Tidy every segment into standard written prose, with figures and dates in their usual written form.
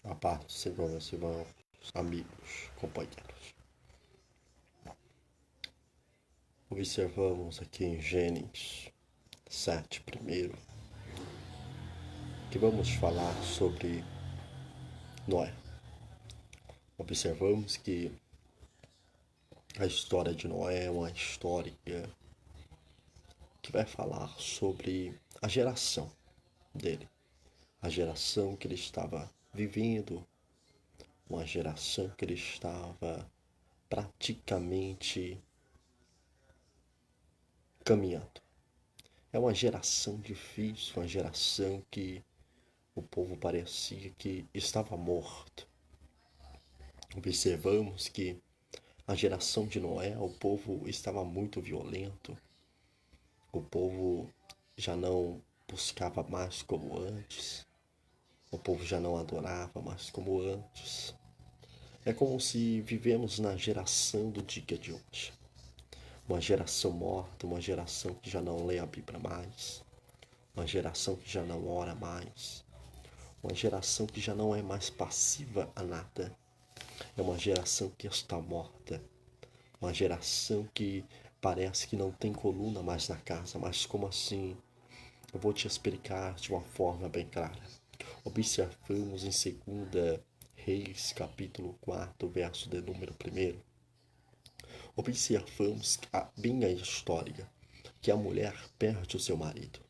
A paz do Senhor, meus irmãos, amigos, companheiros. Observamos aqui em Gênesis 7, primeiro, que vamos falar sobre Noé. Observamos que a história de Noé é uma história que vai falar sobre a geração dele, a geração que ele estava vivendo, uma geração que ele estava praticamente caminhando. É uma geração difícil, uma geração que o povo parecia que estava morto. Observamos que a geração de Noé, o povo estava muito violento. O povo já não buscava mais como antes. O povo já não adorava mais como antes. É como se vivemos na geração do dia de hoje. Uma geração morta, uma geração que já não lê a Bíblia mais. Uma geração que já não ora mais. Uma geração que já não é mais passiva a nada. É uma geração que está morta. Uma geração que parece que não tem coluna mais na casa. Mas como assim? Eu vou te explicar de uma forma bem clara. Observamos em 2 Reis, capítulo 4, verso de número 1. Observamos bem a história, que a mulher perde o seu marido.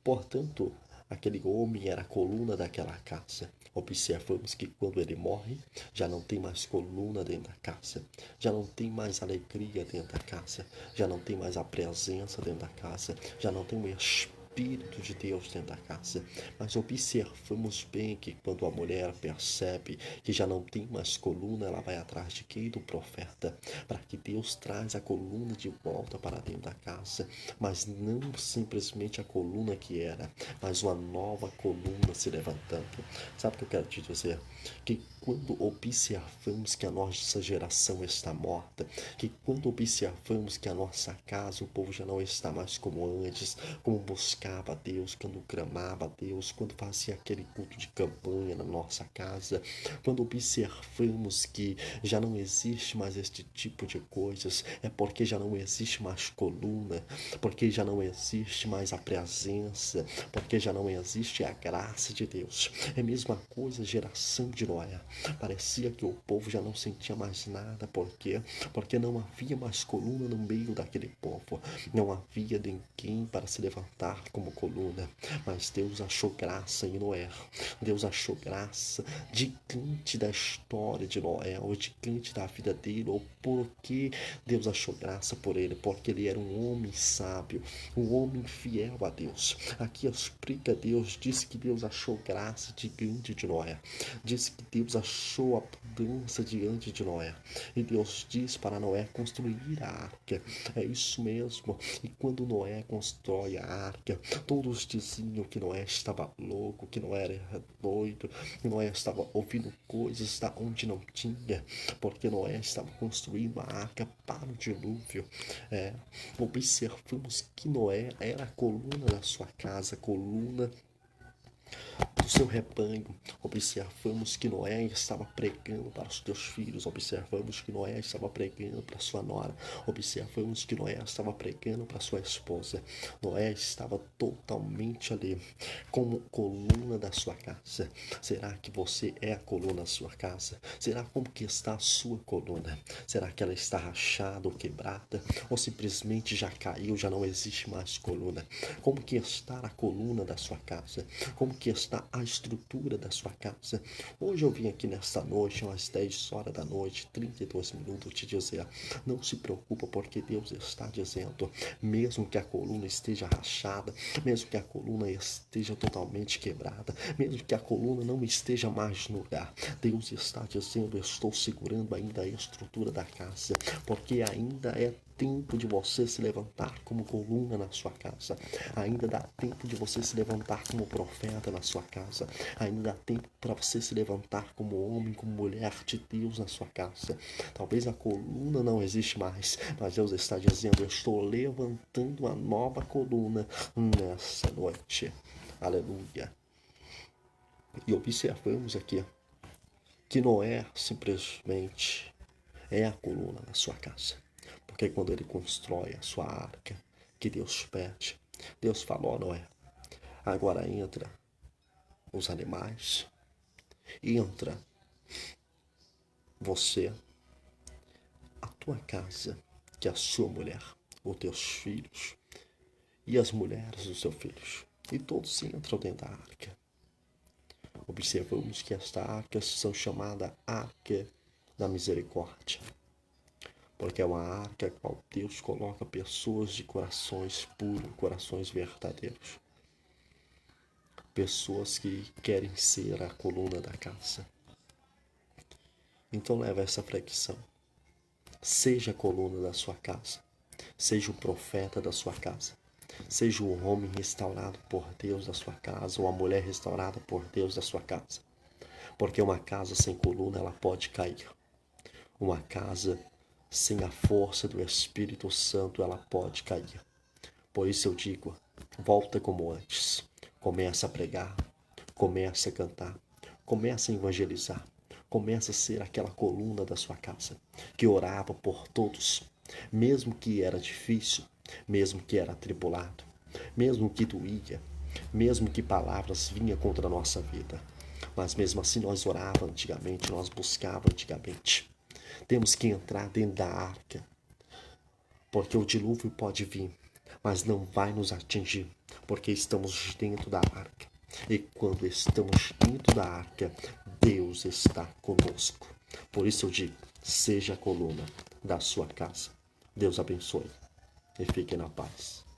Portanto, aquele homem era a coluna daquela casa. Observamos que quando ele morre, já não tem mais coluna dentro da casa, já não tem mais alegria dentro da casa, já não tem mais a presença dentro da casa, já não tem o Espírito de Deus dentro da casa. Mas observamos bem que quando a mulher percebe que já não tem mais coluna, ela vai atrás de quem? Do profeta, para que Deus traz a coluna de volta para dentro da casa, mas não simplesmente a coluna que era, mas uma nova coluna se levantando. Sabe o que eu quero te dizer? Que quando observamos que a nossa geração está morta, que quando observamos que a nossa casa, o povo já não está mais como antes, como buscava a Deus, quando clamava a Deus, quando fazia aquele culto de campanha na nossa casa, quando observamos que já não existe mais este tipo de coisas, é porque já não existe mais coluna, porque já não existe mais a presença, porque já não existe a graça de Deus. É a mesma coisa, geração de Noé. Parecia que o povo já não sentia mais nada. Por quê? Porque não havia mais coluna no meio daquele povo. Não havia ninguém para se levantar como coluna. Mas Deus achou graça em Noé. Deus achou graça diante da história de Noé, ou diante da vida dele, ou porque Deus achou graça por ele, porque ele era um homem sábio, um homem fiel a Deus. Aqui explica Deus, diz que Deus achou graça diante de Noé, diz que Deus achou abundância diante de Noé, e Deus diz para Noé construir a arca. É isso mesmo. E quando Noé constrói a arca, todos diziam que Noé estava louco, que Noé era doido, que Noé estava ouvindo coisas da onde não tinha, porque Noé estava construindo a arca para o dilúvio. Observamos que Noé era a coluna da sua casa, coluna do seu rebanho. Observamos que Noé estava pregando para os teus filhos. Observamos que Noé estava pregando para sua nora. Observamos que Noé estava pregando para sua esposa. Noé estava totalmente ali como coluna da sua casa. Será que você é a coluna da sua casa? Será como que está a sua coluna? Será que ela está rachada ou quebrada? Ou simplesmente já caiu, já não existe mais coluna? Como que está a coluna da sua casa? Como que está a estrutura da sua casa? Hoje eu vim aqui nesta noite, às 10 horas da noite, 32 minutos, te dizer, não se preocupa, porque Deus está dizendo, mesmo que a coluna esteja rachada, mesmo que a coluna esteja totalmente quebrada, mesmo que a coluna não esteja mais no lugar, Deus está dizendo, eu estou segurando ainda a estrutura da casa, porque ainda é tempo de você se levantar como coluna na sua casa. Ainda dá tempo de você se levantar como profeta na sua casa. Ainda dá tempo para você se levantar como homem, como mulher de Deus na sua casa. Talvez a coluna não existe mais, mas Deus está dizendo, eu estou levantando uma nova coluna nessa noite. Aleluia. E observamos aqui que Noé simplesmente é a coluna da sua casa. Porque quando ele constrói a sua arca, que Deus pede, Deus falou: Noé, agora entra os animais, entra você, a tua casa, que é a sua mulher, os teus filhos e as mulheres dos seus filhos. E todos entram dentro da arca. Observamos que esta arca são chamada Arca da Misericórdia, porque é uma arca a qual Deus coloca pessoas de corações puros, corações verdadeiros, pessoas que querem ser a coluna da casa. Então leva essa flexão. Seja a coluna da sua casa, seja o profeta da sua casa, seja o homem restaurado por Deus da sua casa ou a mulher restaurada por Deus da sua casa. Porque uma casa sem coluna, ela pode cair. Uma casa sem a força do Espírito Santo, ela pode cair. Por isso eu digo, volta como antes. Começa a pregar, começa a cantar, começa a evangelizar. Começa a ser aquela coluna da sua casa, que orava por todos, mesmo que era difícil, mesmo que era atribulado, mesmo que doía, mesmo que palavras vinham contra a nossa vida. Mas mesmo assim nós orávamos antigamente, nós buscávamos antigamente. Temos que entrar dentro da arca, porque o dilúvio pode vir, mas não vai nos atingir, porque estamos dentro da arca. E quando estamos dentro da arca, Deus está conosco. Por isso eu digo, seja a coluna da sua casa. Deus abençoe e fique na paz.